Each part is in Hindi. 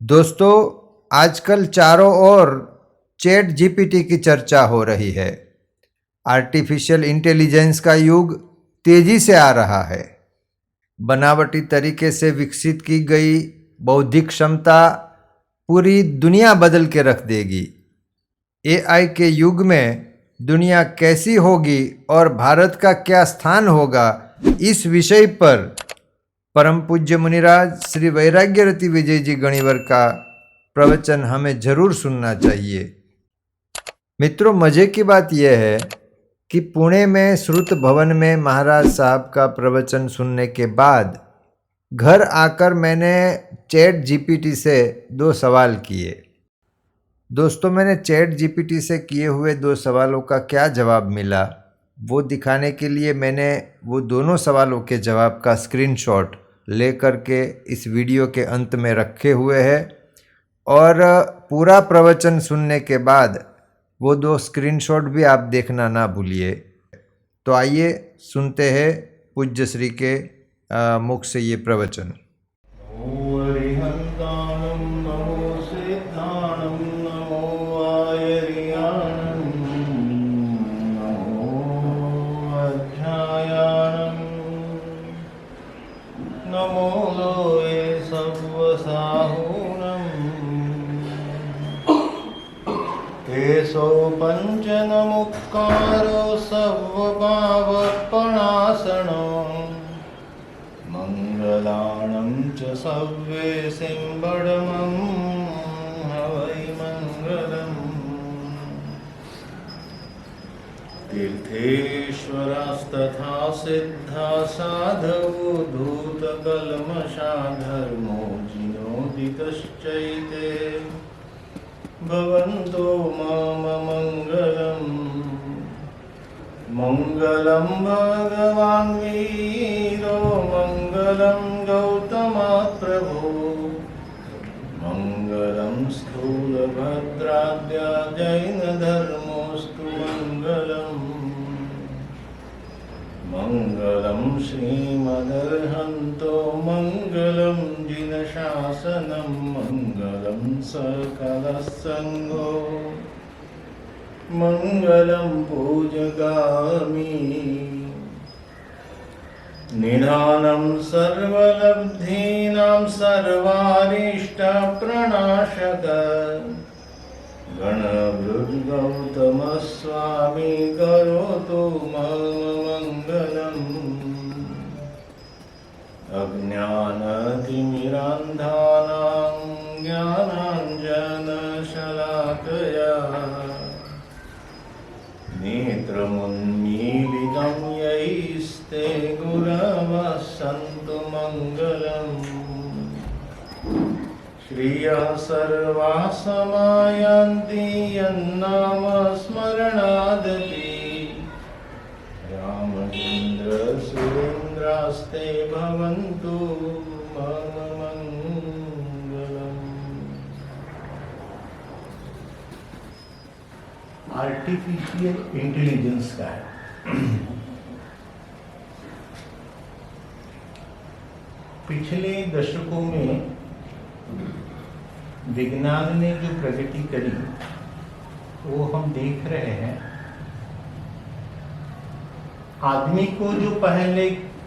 दोस्तों, आजकल चारों ओर चैट जीपीटी की चर्चा हो रही है। आर्टिफिशियल इंटेलिजेंस का युग तेजी से आ रहा है। बनावटी तरीके से विकसित की गई बौद्धिक क्षमता पूरी दुनिया बदल के रख देगी। एआई के युग में दुनिया कैसी होगी और भारत का क्या स्थान होगा, इस विषय पर परम पूज्य मुनिराज श्री वैराग्यरति विजय जी गणिवर का प्रवचन हमें जरूर सुनना चाहिए। मित्रों, मजे की बात यह है कि पुणे में श्रुत भवन में महाराज साहब का प्रवचन सुनने के बाद घर आकर मैंने चैट जीपीटी से 2 सवाल किए। दोस्तों, मैंने चैट जीपीटी से किए हुए 2 सवालों का क्या जवाब मिला, वो दिखाने के लिए मैंने वो दोनों सवालों के जवाब का स्क्रीनशॉट लेकर के इस वीडियो के अंत में रखे हुए हैं और पूरा प्रवचन सुनने के बाद वो 2 स्क्रीनशॉट भी आप देखना ना भूलिए। तो आइए सुनते हैं पूज्य श्री के मुख से ये प्रवचन। नमो लोये सव्वसाहूनम् केशो पञ्चनमुक्कारो सर्वपावपणासनो मङ्गलाणं च सव्येसिंबडमं हवै मङ्गलम् तीर्थेश्वरास्तथा सिद्धा साधवो धूतकल्मषा धर्मो जिनोदितश्चैते भवन्तो मम मङ्गलम्। मङ्गलं भगवान् वीरो मङ्गलं गौतमप्रभो मङ्गलं स्थूलभद्राद्या जैनधर्मोऽस्तु मङ्गलम्। मङ्गलं श्रीमदर्हन्तो मङ्गलं जिनशासनं मङ्गलं सकलसङ्गो मङ्गलं पूजगामि। निधानं सर्वलब्धीनां सर्वारिष्टप्रणाशक गणभृद्गौतमस्वामी करोतु मम मङ्गलम्। अज्ञानतिमिरान्धानां ज्ञानाञ्जनशलाकया नेत्रमुन्मीलितं यैस्ते गुरवः सन्तु मङ्गलम्। श्रियः सर्वाः समायान्ति यन्नामस्मरणादपि रामचन्द्रसुरेन्द्रास्ते भवन्तु मम मङ्गलम्। आर्टिफिशियल इंटेलिजेंस का है। पिछले दशकों में विज्ञान ने जो प्रगति करी वो हम देख रहे हैं। आदमी को जो पहले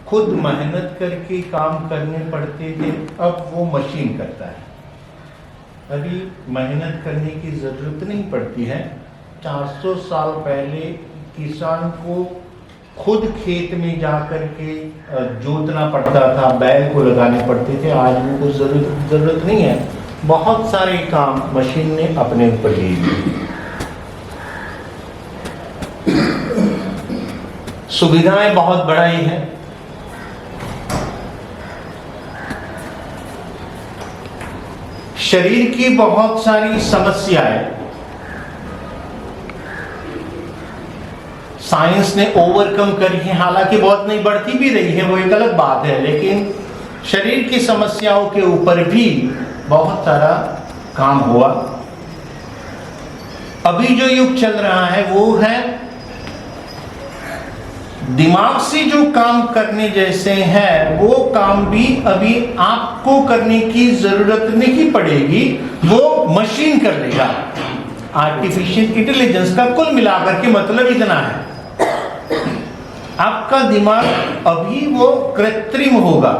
खुद मेहनत करके काम करने पड़ते थे, अब वो मशीन करता है। अभी मेहनत करने की जरूरत नहीं पड़ती है। 400 साल पहले किसान को खुद खेत में जाकर के जोतना पड़ता था, बैल को लगाने पड़ते थे। आज वो जरूरत नहीं है। बहुत सारे काम मशीन ने अपने ऊपर ले लिए। सुविधाएं बहुत बढ़ाई है। शरीर की बहुत सारी समस्याएं साइंस ने ओवरकम करी है। हालांकि बहुत नहीं, बढ़ती भी रही है, वो एक अलग बात है। लेकिन शरीर की समस्याओं के ऊपर भी बहुत सारा काम हुआ। अभी जो युग चल रहा है वो है दिमाग से जो काम करने जैसे हैं वो काम भी अभी आपको करने की जरूरत नहीं पड़ेगी, वो मशीन कर लेगा। आर्टिफिशियल इंटेलिजेंस का कुल मिलाकर के मतलब इतना है, आपका दिमाग अभी वो कृत्रिम होगा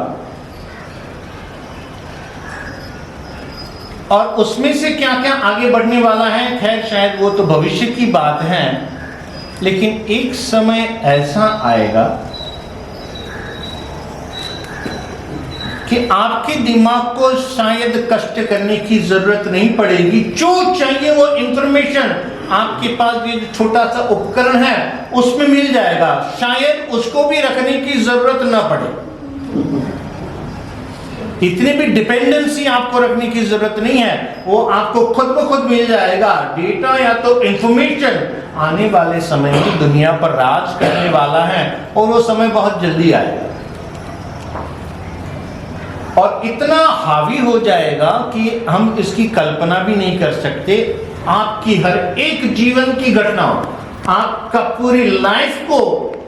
और उसमें से क्या क्या आगे बढ़ने वाला है, खैर शायद वो तो भविष्य की बात है, लेकिन एक समय ऐसा आएगा कि आपके दिमाग को शायद कष्ट करने की जरूरत नहीं पड़ेगी। जो चाहिए वो इंफॉर्मेशन आपके पास ये छोटा सा उपकरण है उसमें मिल जाएगा, शायद उसको भी रखने की जरूरत ना पड़े। इतनी भी डिपेंडेंसी आपको रखने की जरूरत नहीं है, वो आपको खुद ब खुद मिल जाएगा। डेटा या तो इंफॉर्मेशन आने वाले समय में दुनिया पर राज करने वाला है और वो समय बहुत जल्दी आएगा और इतना हावी हो जाएगा कि हम इसकी कल्पना भी नहीं कर सकते। आपकी हर एक जीवन की घटनाओं, आपका पूरी लाइफ को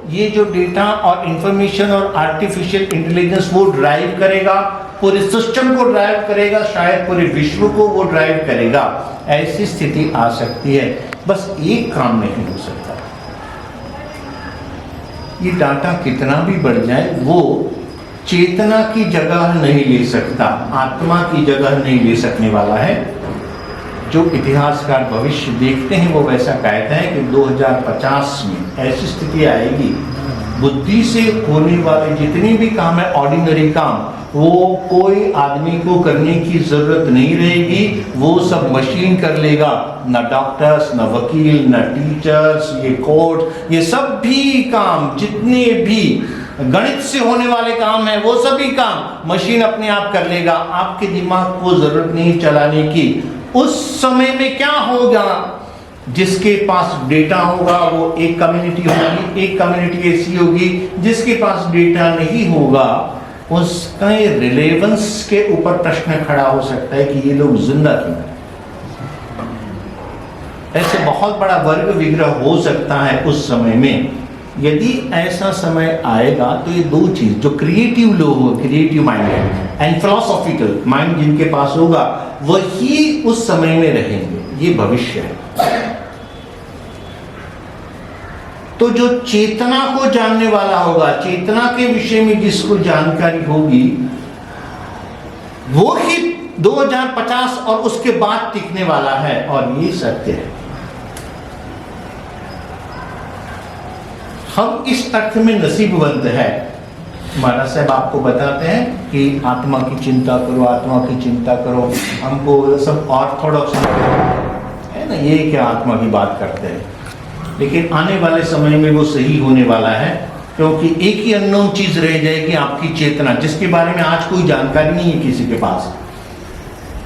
ये जो डेटा और इंफॉर्मेशन और आर्टिफिशियल इंटेलिजेंस वो ड्राइव करेगा, पूरे सिस्टम को ड्राइव करेगा, शायद पूरे विश्व को वो ड्राइव करेगा। ऐसी स्थिति आ सकती है, बस एक काम नहीं हो सकता, ये डाटा कितना भी बढ़ जाए वो चेतना की जगह नहीं ले सकता, आत्मा की जगह नहीं ले सकने वाला है। जो इतिहासकार भविष्य देखते हैं वो वैसा कहते हैं कि 2050 में ऐसी स्थिति आएगी, बुद्धि से होने वाले जितने भी काम है, ऑर्डिनरी काम, वो कोई आदमी को करने की जरूरत नहीं रहेगी, वो सब मशीन कर लेगा। ना डॉक्टर्स, ना वकील, ना टीचर्स, ये कोर्ट, ये सब भी काम, जितने भी गणित से होने वाले काम है वो सभी काम मशीन अपने आप कर लेगा। आपके दिमाग को जरूरत नहीं चलाने की। उस समय में क्या होगा, जिसके पास डेटा होगा वो एक कम्युनिटी होगी, एक कम्युनिटी ऐसी होगी जिसके पास डेटा नहीं होगा, उसका रिलेवेंस के ऊपर प्रश्न खड़ा हो सकता है कि ये लोग जिंदा क्यों हैं। ऐसे बहुत बड़ा वर्ग विग्रह हो सकता है उस समय में। यदि ऐसा समय आएगा तो ये दो चीज, जो क्रिएटिव लोग, क्रिएटिव माइंड है एंड फिलोसॉफिकल माइंड जिनके पास होगा, वही उस समय में रहेंगे। ये भविष्य है। तो जो चेतना को जानने वाला होगा, चेतना के विषय में जिसको जानकारी होगी, वो ही 2050 और उसके बाद टिकने वाला है। और ये सत्य है। हम इस अर्थ में नसीबवंत है। महाराज साहब आपको बताते हैं कि आत्मा की चिंता करो, आत्मा की चिंता करो। हमको सब ऑर्थोडॉक्स है ना, ये क्या आत्मा की बात करते हैं, लेकिन आने वाले समय में वो सही होने वाला है, क्योंकि एक ही अननोन चीज रह जाएगी, आपकी चेतना, जिसके बारे में आज कोई जानकारी नहीं है किसी के पास।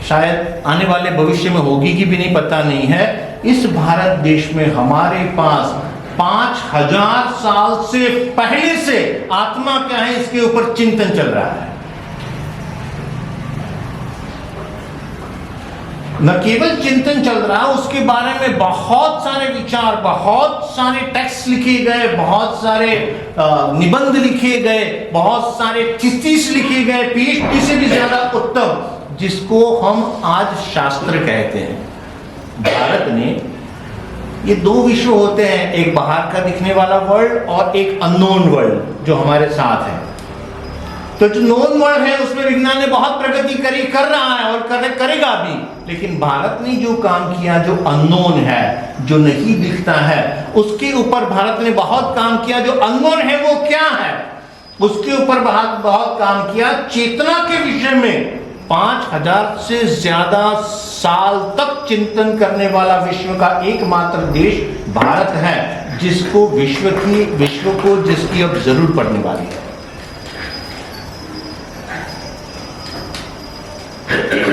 शायद आने वाले भविष्य में होगी कि भी नहीं, पता नहीं है। इस भारत देश में हमारे पास 5000 साल से पहले से आत्मा क्या है इसके ऊपर चिंतन चल रहा है। न केवल चिंतन चल रहा, उसके बारे में बहुत सारे विचार, बहुत सारे टेक्स्ट लिखे गए, बहुत सारे निबंध लिखे गए, बहुत सारे थीसिस लिखे गए, पीएचडी से भी ज्यादा उत्तम, जिसको हम आज शास्त्र कहते हैं। भारत ने, ये दो विश्व होते हैं, एक बाहर का दिखने वाला वर्ल्ड और एक अननोन वर्ल्ड जो हमारे साथ है। तो जो नोन वर्ल्ड है उसमें विज्ञान ने बहुत प्रगति करी, कर रहा है और करेगा भी। लेकिन भारत ने जो काम किया, जो अननोन है, जो नहीं दिखता है, उसके ऊपर भारत ने बहुत काम किया। जो अननोन है वो क्या है, उसके ऊपर बहुत काम किया। चेतना के विषय में 5000 से ज्यादा साल तक चिंतन करने वाला विश्व का एकमात्र देश भारत है, जिसको विश्व को जिसकी अब जरूर पड़ने वाली है।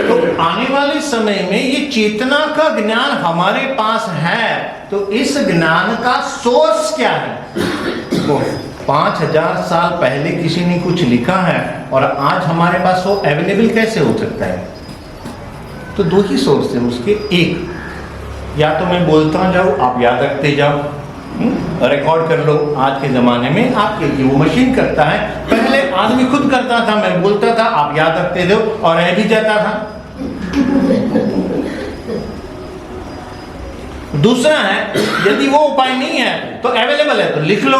तो आने वाले समय में ये चेतना का ज्ञान हमारे पास है, तो इस ज्ञान का सोर्स क्या है? तो 5000 साल पहले किसी ने कुछ लिखा है और आज हमारे पास वो अवेलेबल कैसे हो सकता है? तो दो ही सोर्स है उसके। एक, या तो मैं बोलता जाऊं, आप याद रखते जाओ, रिकॉर्ड कर लो। आज के ज़माने में आपके लिए वो मशीन करता है। पहले आदमी खुद करता था, मैं बोलता था, आप याद रखते थे और रह भी जाता था। दूसरा है, यदि वो उपाय नहीं है तो अवेलेबल है तो लिख लो।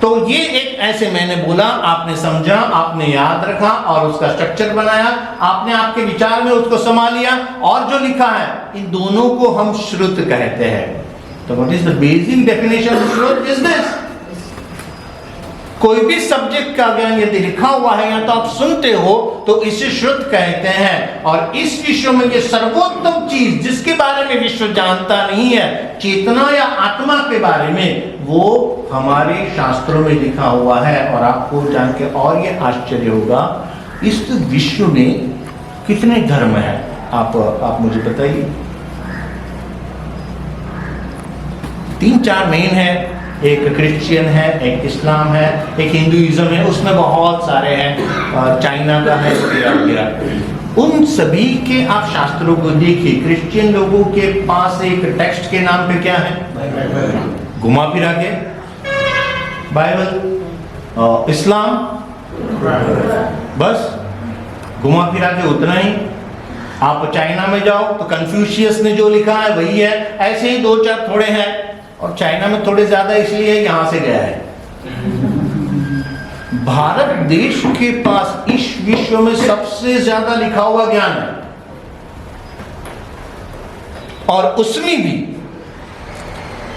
तो ये एक ऐसे मैंने बोला, आपने समझा, आपने याद रखा और उसका स्ट्रक्चर बनाया, आपने आपके विचार में उसको समा लिया और जो लिखा है, इन दोनों को हम श्रुत कहते हैं। तो what is the basic definition of श्रुत इज दिस। कोई भी सब्जेक्ट का ज्ञान यदि लिखा हुआ है या तो आप सुनते हो तो इसे श्रुत कहते हैं। और इस विश्व में ये सर्वोत्तम चीज जिसके बारे में विश्व जानता नहीं है, चेतना या आत्मा के बारे में, वो हमारे शास्त्रों में लिखा हुआ है। और आपको जान के और ये आश्चर्य होगा, इस विश्व में कितने धर्म हैं आप मुझे बताइए। 3-4 मेन है, एक क्रिश्चियन है, एक इस्लाम है, एक हिंदुइज्म है, उसमें बहुत सारे हैं, चाइना का है वगैरह। उन सभी के आप शास्त्रों को देखिए। क्रिश्चियन लोगों के पास एक टेक्स्ट के नाम पे क्या है? घुमा फिरा के बाइबल। इस्लाम बस घुमा फिरा के उतना ही। आप चाइना में जाओ तो कन्फ्यूशियस ने जो लिखा है वही है। ऐसे ही 2-4 थोड़े हैं, और चाइना में थोड़े ज्यादा इसलिए यहां से गया है। भारत देश के पास इस विश्व में सबसे ज्यादा लिखा हुआ ज्ञान है, और उसमें भी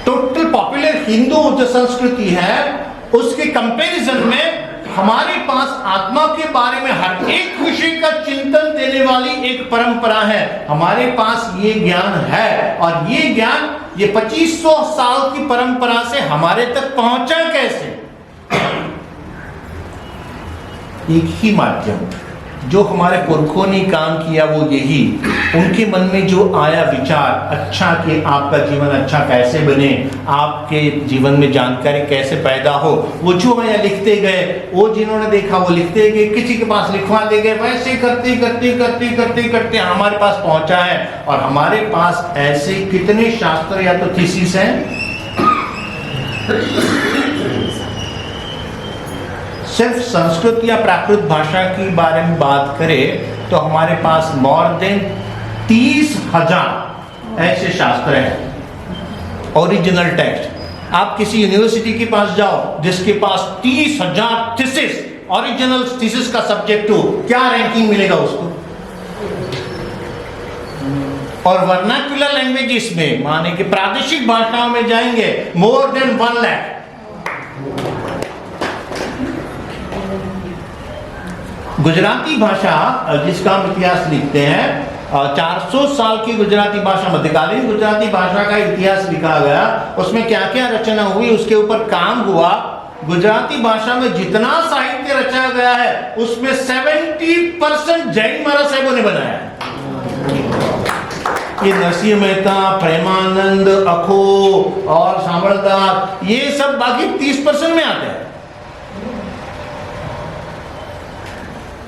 टोटल पॉपुलर हिंदू जो संस्कृति है उसके कंपैरिजन में हमारे पास आत्मा के बारे में हर एक विषय का चिंतन देने वाली एक परंपरा है। हमारे पास ये ज्ञान है, और ये ज्ञान ये 2500 साल की परंपरा से हमारे तक पहुंचा कैसे? एक ही माध्यम, जो हमारे पुरखों ने काम किया वो यही। उनके मन में जो आया विचार अच्छा कि आपका जीवन अच्छा कैसे बने, आपके जीवन में जानकारी कैसे पैदा हो, वो जो आया लिखते गए। वो जिन्होंने देखा वो लिखते गए, किसी के पास लिखवाते गए, वैसे करते करते करते करते करते हमारे पास पहुंचा है। और हमारे पास ऐसे कितने शास्त्र या तो थीसिस हैं। सिर्फ संस्कृत या प्राकृत भाषा की बारे में बात करें तो हमारे पास मोर देन 30,000 ऐसे शास्त्र हैं, ओरिजिनल टेक्स्ट। आप किसी यूनिवर्सिटी के पास जाओ जिसके पास 30,000 थीसिस, ओरिजिनल थीसिस का सब्जेक्ट हो, क्या रैंकिंग मिलेगा उसको? और वर्नाक्युलर लैंग्वेजेस में, माने कि प्रादेशिक भाषाओं में जाएंगे, मोर देन 1 लाख। गुजराती भाषा जिसका हम इतिहास लिखते हैं, 400 साल की गुजराती भाषा, मध्यकालीन गुजराती भाषा का इतिहास लिखा गया। उसमें क्या क्या रचना हुई, उसके ऊपर काम हुआ। गुजराती भाषा में जितना साहित्य रचा गया है उसमें 70% जैन महाराज साहबों ने बनाया है। ये नरसिंह मेहता, प्रेमानंद, अखो और सांबलदास, ये सब बाकी 30% में आते हैं।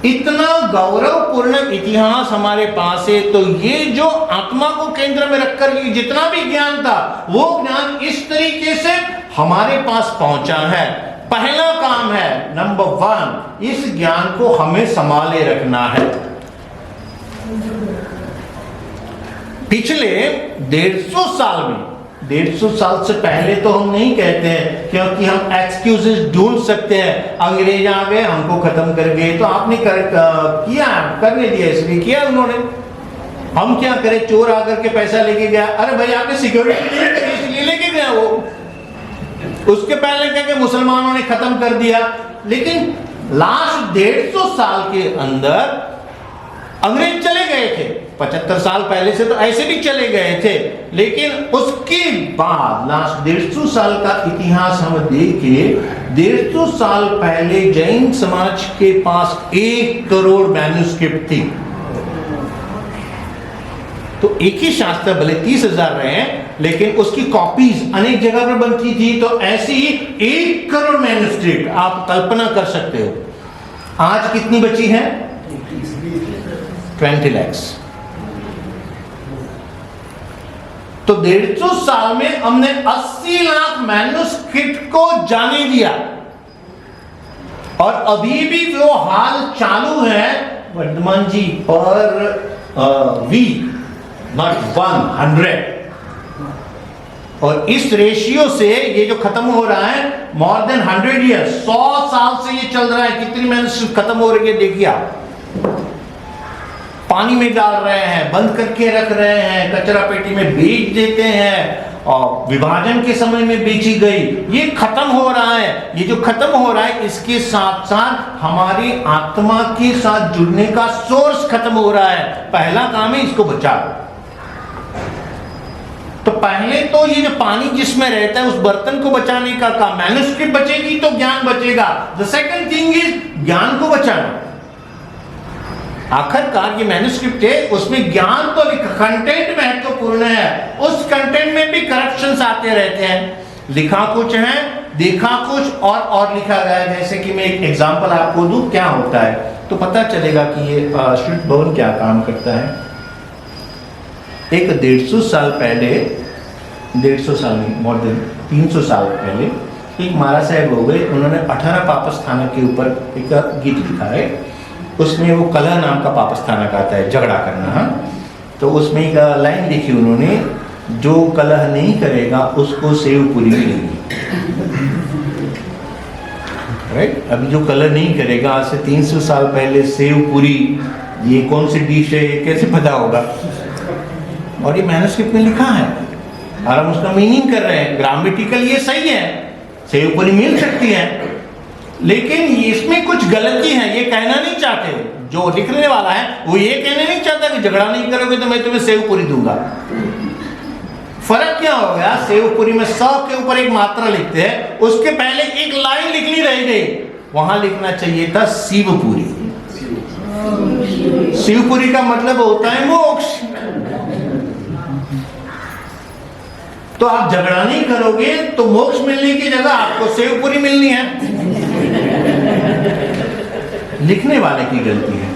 इतना गौरवपूर्ण इतिहास हमारे पास है। तो ये जो आत्मा को केंद्र में रखकर ये जितना भी ज्ञान था, वो ज्ञान इस तरीके से हमारे पास पहुंचा है। पहला काम है, नंबर 1, इस ज्ञान को हमें संभाले रखना है। पिछले 150 साल में, 150 साल से पहले तो हम नहीं कहते हैं, क्योंकि हम एक्सक्यूजेस ढूंढ सकते हैं। अंग्रेज आ गए, हमको खत्म कर गए, तो आपने किया, करने दिया, इसलिए किया उन्होंने। हम क्या करें? चोर आकर के पैसा लेके गया, अरे भाई आपने सिक्योरिटी इसलिए लेके गया वो। उसके पहले क्या कि मुसलमानों ने खत्म कर दिया। लेकिन लास्ट 150 साल के अंदर अंग्रेज चले गए थे। 75 साल पहले से तो ऐसे भी चले गए थे, लेकिन उसके बाद लास्ट 150 साल का इतिहास हम देखें, 150 साल पहले जैन समाज के पास 1 करोड़ मैन्युस्क्रिप्ट थी। तो एक ही शास्त्र भले 30,000 रहे हैं, लेकिन उसकी कॉपीज अनेक जगह पर बनती थी। तो ऐसी ही 1 करोड़ मैन्युस्क्रिप्ट, आप कल्पना कर सकते हो आज कितनी बची है? 20 lakhs। तो 150 साल में हमने 80 लाख मैन्युस्क्रिप्ट को जाने दिया, और अभी भी वो हाल चालू है वर्धमान जी, पर वीक नॉट 100। और इस रेशियो से ये जो खत्म हो रहा है मोर देन 100 ईयर्स, 100 साल से ये चल रहा है। कितनी मैन्युस्क्रिप्ट खत्म हो रही है देखिए आप। पानी में डाल रहे हैं, बंद करके रख रहे हैं, कचरा पेटी में बेच देते हैं, और विभाजन के समय में बेची गई, ये खत्म हो रहा है। ये जो खत्म हो रहा है इसके साथ साथ हमारी आत्मा के साथ जुड़ने का सोर्स खत्म हो रहा है। पहला काम है इसको बचाओ। तो पहले तो ये जो पानी जिसमें रहता है उस बर्तन को बचाने का काम, मैन्युस्क्रिप्ट बचेगी तो ज्ञान बचेगा। द सेकंड थिंग इज ज्ञान को बचाना। आखिरकार ये मैन्युस्क्रिप्ट है, उसमें ज्ञान तो कंटेंट महत्वपूर्ण है, उस कंटेंट में भी करप्शंस आते रहते हैं। लिखा कुछ है, देखा कुछ और लिखा गया है। जैसे कि मैं एक एग्जांपल आपको दूं क्या होता है तो पता चलेगा कि ये श्रुत भवन क्या काम करता है। एक 150 साल पहले, 150 साल नहीं, मोर देन 300 साल पहले एक महाराज साहब हो गए, उन्होंने 18 पापस्थानक के ऊपर एक गीत लिखा है। उसमें वो कलह नाम का पापस्थानक आता है, झगड़ा करना। हाँ, तो उसमें एक लाइन लिखी उन्होंने, जो कलह नहीं करेगा उसको सेव पूरी मिलेगी। राइट, अभी जो कलह नहीं करेगा, आज से 300 साल पहले सेव पूरी, ये कौन सी डिश है ये कैसे पता होगा? और ये मैन्युस्क्रिप्ट में लिखा है और हम उसका मीनिंग कर रहे हैं। ग्रामेटिकल ये सही है, सेव पूरी मिल सकती है, लेकिन इसमें कुछ गलती है। ये कहना नहीं चाहते, जो लिखने वाला है वो ये कहना नहीं चाहता कि झगड़ा नहीं करोगे तो मैं तुम्हें सेव पूरी दूंगा। फर्क क्या हो गया? सेव पूरी में स के ऊपर एक मात्रा लिखते हैं, उसके पहले एक लाइन लिखनी रह गई, वहां लिखना चाहिए था शिवपुरी। शिवपुरी का मतलब होता है मोक्ष। तो आप झगड़ा नहीं करोगे तो मोक्ष मिलने की जगह आपको सेवपुरी मिलनी है। लिखने वाले की गलती है।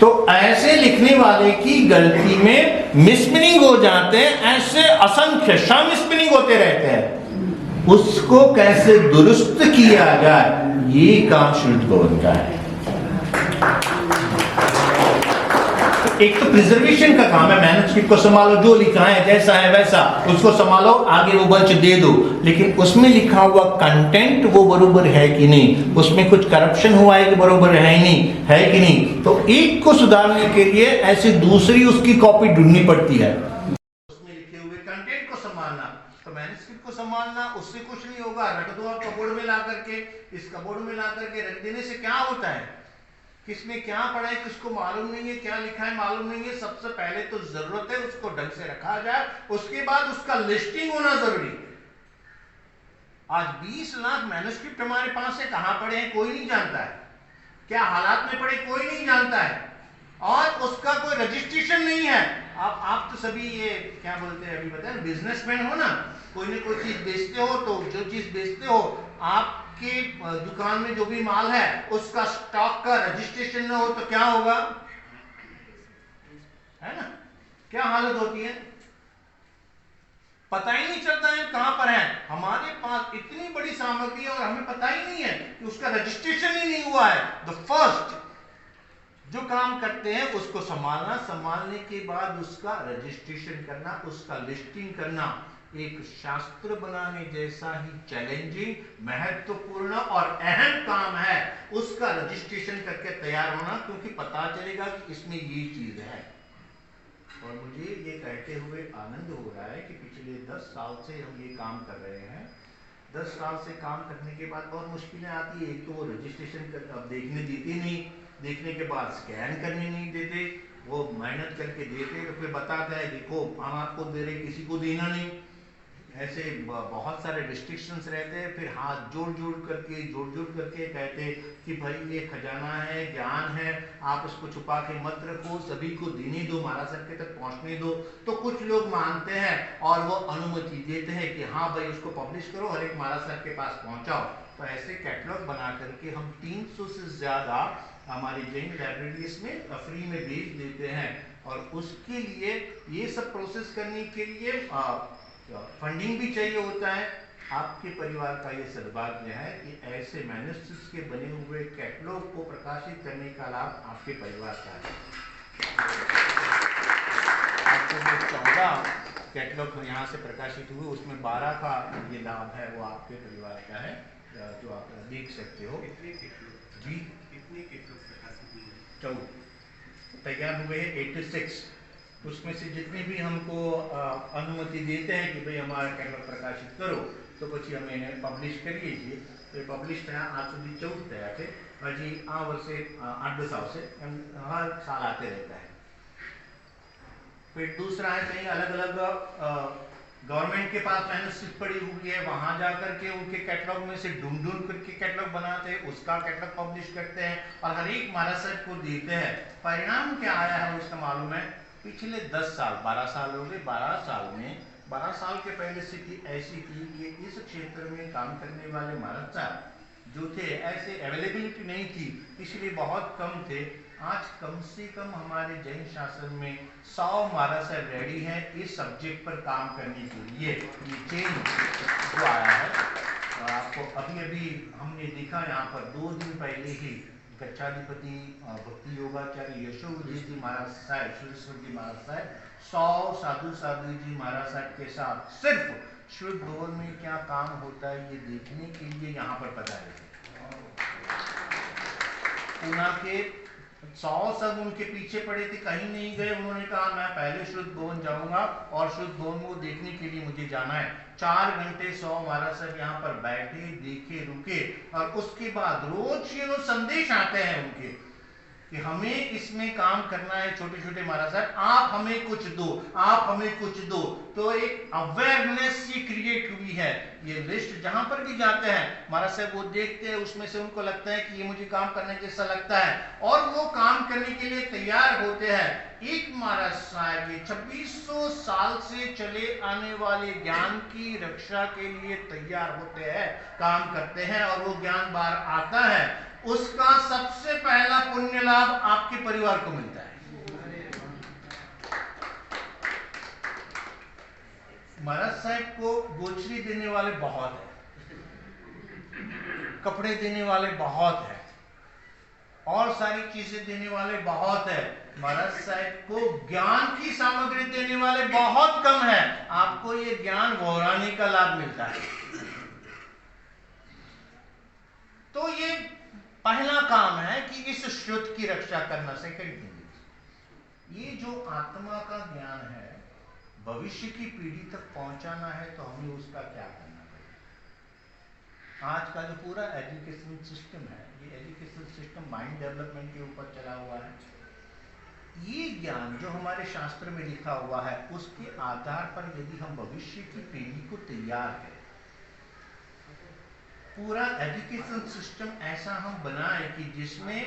तो ऐसे लिखने वाले की गलती में मिसमीनिंग हो जाते हैं, ऐसे असंख्य मिसमीनिंग होते रहते हैं। उसको कैसे दुरुस्त किया जाए, ये काम श्रुत भवन का है। एक तो प्रिजर्वेशन का काम है, मैन्युस्क्रिप्ट को संभालो, जो लिखा है जैसा है वैसा उसको संभालो, आगे वो बंच दे दो, लेकिन उसमें लिखा हुआ कंटेंट वो बरोबर है कि नहीं, उसमें कुछ करप्शन हुआ है कि बरोबर है नहीं, है कि नहीं। तो एक को सुधारने के लिए ऐसे दूसरी उसकी कॉपी ढूंढनी पड़ती है। उसमें लिखे हुए कंटेंट को संभालना, तो मैन्युस्क्रिप्ट को संभालना, उससे कुछ नहीं होगा। रख दो आप कबोर्ड में ला करके, इस कबोर्ड में ला करके रख देने से क्या होता है, किसमें क्या पढ़ा है किसको मालूम नहीं है, क्या लिखा है मालूम नहीं है। सबसे पहले तो जरूरत है उसको ढंग से रखा जाए, उसके बाद उसका लिस्टिंग होना जरूरी है। आज 20 लाख मैन्युस्क्रिप्ट हमारे पास है, कहां पड़े हैं कोई नहीं जानता है, क्या हालात में पड़े कोई नहीं जानता है, और उसका कोई रजिस्ट्रेशन नहीं है। आप तो सभी ये क्या बोलते हैं अभी बताए, बिजनेसमैन हो ना, कोई ना कोई चीज बेचते हो, तो जो चीज बेचते हो आपके दुकान में जो भी माल है उसका स्टॉक का रजिस्ट्रेशन ना हो तो क्या होगा, है ना, क्या हालत होती है, पता ही नहीं चलता है कहां पर है। हमारे पास इतनी बड़ी सामग्री है और हमें पता ही नहीं है कि उसका रजिस्ट्रेशन ही नहीं हुआ है। द फर्स्ट जो काम करते हैं उसको संभालना, संभालने के बाद उसका रजिस्ट्रेशन करना, उसका लिस्टिंग करना, एक शास्त्र बनाने जैसा ही चैलेंजिंग, महत्वपूर्ण और अहम काम है उसका रजिस्ट्रेशन करके तैयार होना, क्योंकि पता चलेगा कि इसमें ये चीज है। और मुझे ये कहते हुए आनंद हो रहा है कि पिछले 10 साल से हम ये काम कर रहे हैं। 10 साल से काम करने के बाद बहुत मुश्किलें आती है। एक तो वो रजिस्ट्रेशन कर अब देखने देते नहीं, देखने के बाद स्कैन करने नहीं देते, वो मेहनत करके देते तो फिर बताता है देखो हम आपको दे रहे किसी को देना नहीं। ऐसे बहुत सारे रिस्ट्रिक्शंस रहते हैं। फिर हाथ जोड़ जोड़ करके कहते कि भाई ये खजाना है, ज्ञान है, आप इसको छुपा के मत रखो, सभी को देने दो, महाराज साहब के तक पहुंचने दो। तो कुछ लोग मानते हैं और वो अनुमति देते हैं कि हाँ भाई उसको पब्लिश करो, हर एक महाराज साहब के पास पहुंचाओ। तो ऐसे कैटलॉग बना करके हम 300 से ज्यादा हमारी जैन लाइब्रेरीज में फ्री में भेज देते हैं। और उसके लिए ये सब प्रोसेस करने के लिए फंडिंग भी चाहिए होता है। आपके परिवार का ये सद्भाग्य है कि ऐसे मैन्युस्क्रिप्ट्स के बने हुए कैटलॉग को प्रकाशित करने का लाभ आपके परिवार का है। आपको जो 14 कैटलॉग यहाँ से प्रकाशित हुए उसमें 12 का ये लाभ है, वो आपके परिवार का है, जो आप देख सकते हो। जी कितने कैटलॉग प्रकाशित हुए? 14 तैयार हुए हैं 86। उसमें से जितने भी हमको अनुमति देते हैं कि भाई हमारा कैटलॉग प्रकाशित करो, तो પછી અમે એને પબ્લિશ કરીએ છીએ। તો પબ્લિશ થયા આજ સુધી 14 થયા છે। હજી આ વર્ષે 8-10 આવશે, એમ હર સાલ આते रहता है। फिर दूसरा है कहीं अलग अलग गवर्नमेंट के पास मैन्युस्क्रिप्ट पड़ी हुई है, वहां जाकर के उनके कैटलॉग में से ढूंढ ढूंढ करके कैटलॉग बनाते हैं, उसका कैटलॉग पब्लिश करते हैं और हर एक महाराज साहब को देते हैं। परिणाम क्या आया है उसका मालूम है? पिछले 10 साल 12 साल हो गए, 12 साल के पहले स्थिति ऐसी थी कि इस क्षेत्र में काम करने वाले महाराज साहब जो थे ऐसे अवेलेबिलिटी नहीं थी, इसलिए बहुत कम थे। आज कम से कम हमारे जैन शासन में 100 महाराज साहब रेडी हैं इस सब्जेक्ट पर काम करने के लिए। ये चेंज जो आया है, और आपको अभी अभी हमने देखा यहाँ पर 2 दिन पहले ही गच्छाधिपति भक्ति योगाचार्य यशोवृद्धि जी महाराज साहब, सुरेश्वर जी महाराज साहब 100 साधु जी महाराज साहब के साथ सिर्फ शुद्ध भवन में क्या काम होता है ये देखने के लिए यहाँ पर पधारे थे। पूना के 100 सब उनके पीछे पड़े थे, कहीं नहीं गए। उन्होंने कहा मैं पहले शुद्ध भवन जाऊंगा और शुद्ध भवन को देखने के लिए मुझे जाना है। 4 घंटे 100 महाराज साहब यहाँ पर बैठे, देखे, रुके और उसके बाद रोज ये संदेश आते हैं उनके कि हमें इसमें काम करना है। छोटे छोटे महाराज साहब आप हमें कुछ दो, आप हमें कुछ दो। तो एक अवेयरनेस ये क्रिएट हुई है। ये लिस्ट जहां पर भी जाते हैं महाराज साहब वो देखते हैं, उसमें से उनको लगता है कि ये मुझे काम करने जैसा लगता है और वो काम करने के लिए तैयार होते हैं। एक महाराज साहब ये 2600 साल से चले आने वाले ज्ञान की रक्षा के लिए तैयार होते हैं, काम करते हैं और वो ज्ञान बाहर आता है। उसका सबसे पहला पुण्य लाभ आपके परिवार को मिलता है। महाराज साहब को गोचरी देने वाले बहुत हैं, कपड़े देने वाले बहुत हैं और सारी चीजें देने वाले बहुत हैं। महाराज साहब को ज्ञान की सामग्री देने वाले बहुत कम है। आपको ये ज्ञान वोराने का लाभ मिलता है। तो ये पहला काम है कि इस शुद्ध की रक्षा करना। सेकंड थिंग, ये जो आत्मा का ज्ञान है भविष्य की पीढ़ी तक पहुंचाना है, तो हमें उसका क्या करना पड़ेगा। आज का जो पूरा एजुकेशन सिस्टम है, ये एजुकेशन सिस्टम माइंड डेवलपमेंट के ऊपर चला हुआ है। ये ज्ञान जो हमारे शास्त्र में लिखा हुआ है उसके आधार पर यदि हम भविष्य की पीढ़ी को तैयार करें, पूरा एजुकेशन सिस्टम ऐसा हम बनाए कि जिसमें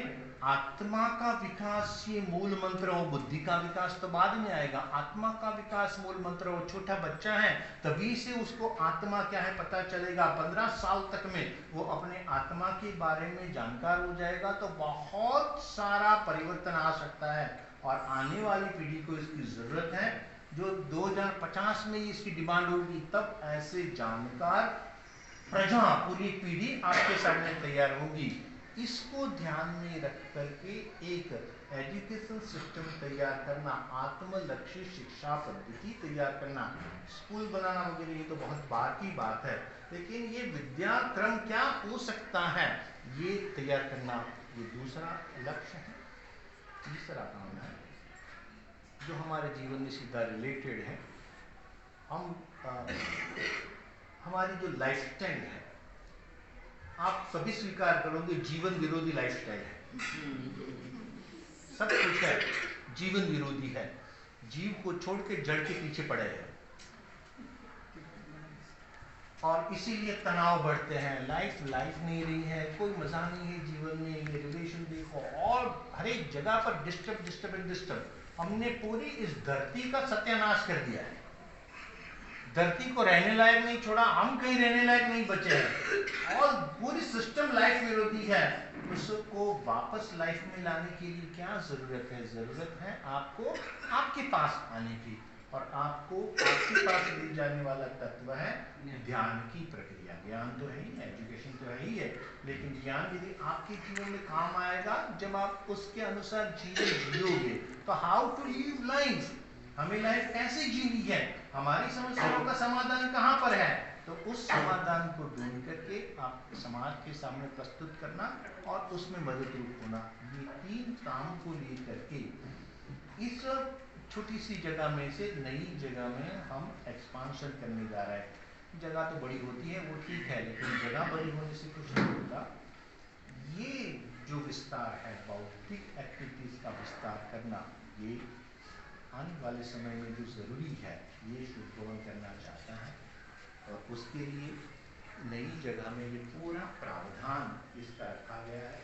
आत्मा का विकास ये मूल मंत्र हो। बुद्धि का विकास तो बाद में आएगा, आत्मा का विकास मूल मंत्र हो। छोटा बच्चा है तभी से उसको आत्मा क्या है पता चलेगा। 15 साल तक में वो अपने आत्मा के बारे में जानकार हो जाएगा, तो बहुत सारा परिवर्तन आ सकता है। और आने वाली पीढ़ी को इसकी जरूरत है। जो 2050 में इसकी डिमांड होगी, तब ऐसे जानकार प्रजा, पूरी पीढ़ी आपके सामने तैयार होगी। इसको ध्यान में रख करके एक एजुकेशन सिस्टम तैयार करना, आत्मलक्षी शिक्षा पद्धति तैयार करना, स्कूल बनाना वगैरह ये तो बहुत बात की बात है, लेकिन ये विद्याक्रम क्या हो सकता है ये तैयार करना, ये दूसरा लक्ष्य है। तीसरा काम है जो हमारे जीवन में सीधा रिलेटेड है। हम हमारी जो लाइफस्टाइल है, आप सभी स्वीकार करोगे जीवन विरोधी लाइफस्टाइल है। सब कुछ है जीवन विरोधी है। जीव को छोड़ के जड़ के पीछे पड़े हैं और इसीलिए तनाव बढ़ते हैं। लाइफ नहीं रही है, कोई मजा नहीं है जीवन में। ये रिलेशन देखो और हर एक जगह पर डिस्टर्ब। हमने पूरी इस धरती का सत्यानाश कर दिया है। धरती को रहने लायक नहीं छोड़ा, हम कहीं रहने लायक नहीं बचे हैं और पूरी सिस्टम लाइफ विरोधी है। उसको वापस लाइफ में लाने के लिए क्या जरूरत है? जरूरत है आपको आपके पास आने की, और आपको आपके पास ले जाने वाला तत्व है ध्यान की प्रक्रिया। ज्ञान तो है ही, एजुकेशन तो है ही है, लेकिन ज्ञान यदि आपके जीवन में काम आएगा जब आप उसके अनुसार जीवन जियोगे। तो हाउ टू लिव लाइफ, हमें लाइफ कैसे जीनी है, हमारी समस्याओं का समाधान कहाँ पर है, तो उस समाधान को ढूंढ करके आप समाज के सामने प्रस्तुत करना और उसमें मदद रूप होना, ये 3 काम को लेकर के इस छोटी सी जगह में से नई जगह में हम एक्सपांशन करने जा रहे हैं। जगह तो बड़ी होती है वो ठीक है, लेकिन जगह बड़ी होने से कुछ नहीं होता। ये जो विस्तार है, बौद्धिक एक्टिविटीज का विस्तार करना, ये आने वाले समय में जो जरूरी है, ये शुद्ध भवन करना चाहता है। और उसके लिए नई जगह में ये पूरा प्रावधान इसका रखा गया है।